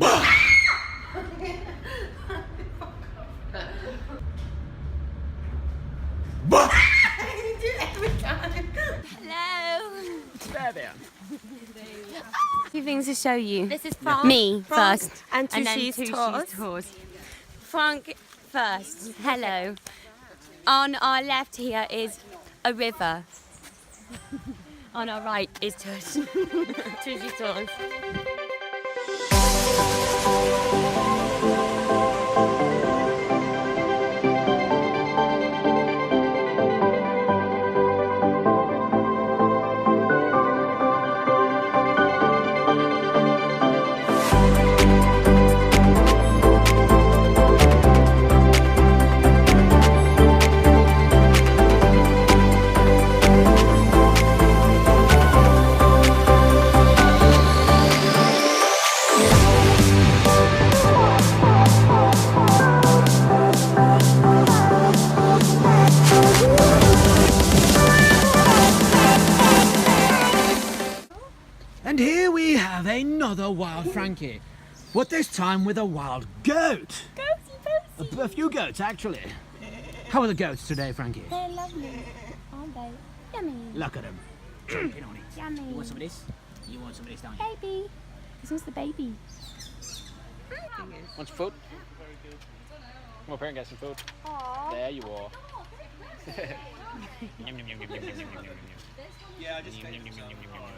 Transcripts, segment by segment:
Hello. There. Two things to show you. This is Frank. Me Frank first. and then Tushi's Tushi's tours. tours. Frank first. Hello. On our left here is a river. On our right is Tush. Tushi's tours. And here we have another wild Frankie, but this time with a wild goat. A few goats, actually. How are the goats today, Frankie? They're lovely, aren't they? Yummy. Look at them. Chomping on it. Yummy. You want some of this? You want some of this, don't you? Baby. This one's the baby. Want some food? Come up here and get some food. Aww. There you are. Yum, yum, yum, yum, yum, yum, yum, yum, yum. Yeah, I just Yum, yum, yum, yum, yum, yum.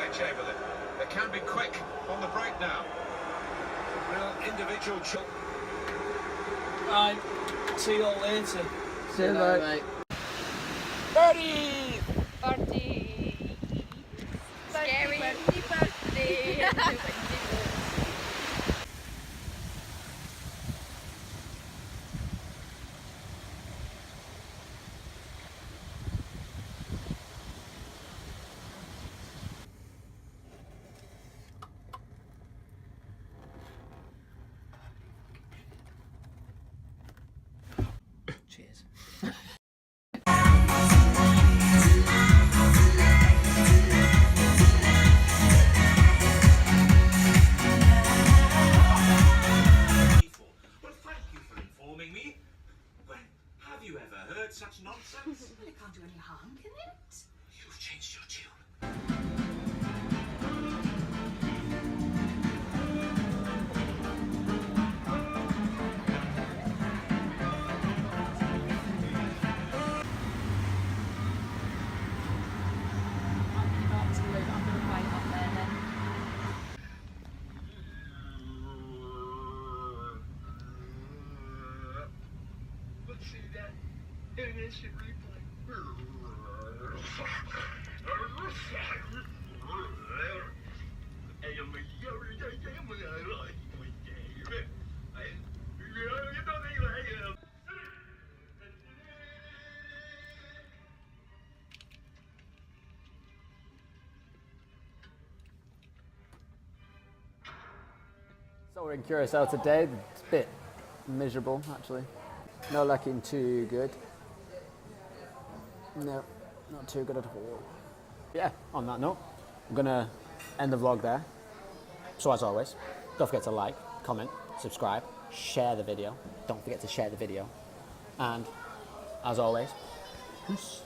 Okay, Chamberlain. They can be quick on the break now. Real individual choice. Right, see you all later. See you later, mate. Birdie! Party. Scary. Birthday. Cheers. Well, thank you for informing me. When have you ever heard such nonsense? Well, it can't do any harm, can it? You've changed your tune. Let's see that in instant replay. So we're in Curacao today. It's a bit miserable, actually. Not looking too good. No, not too good at all. Yeah, on that note, I'm gonna end the vlog there. So as always, don't forget to like, comment, subscribe, share the video. Don't forget to share the video. And as always, peace.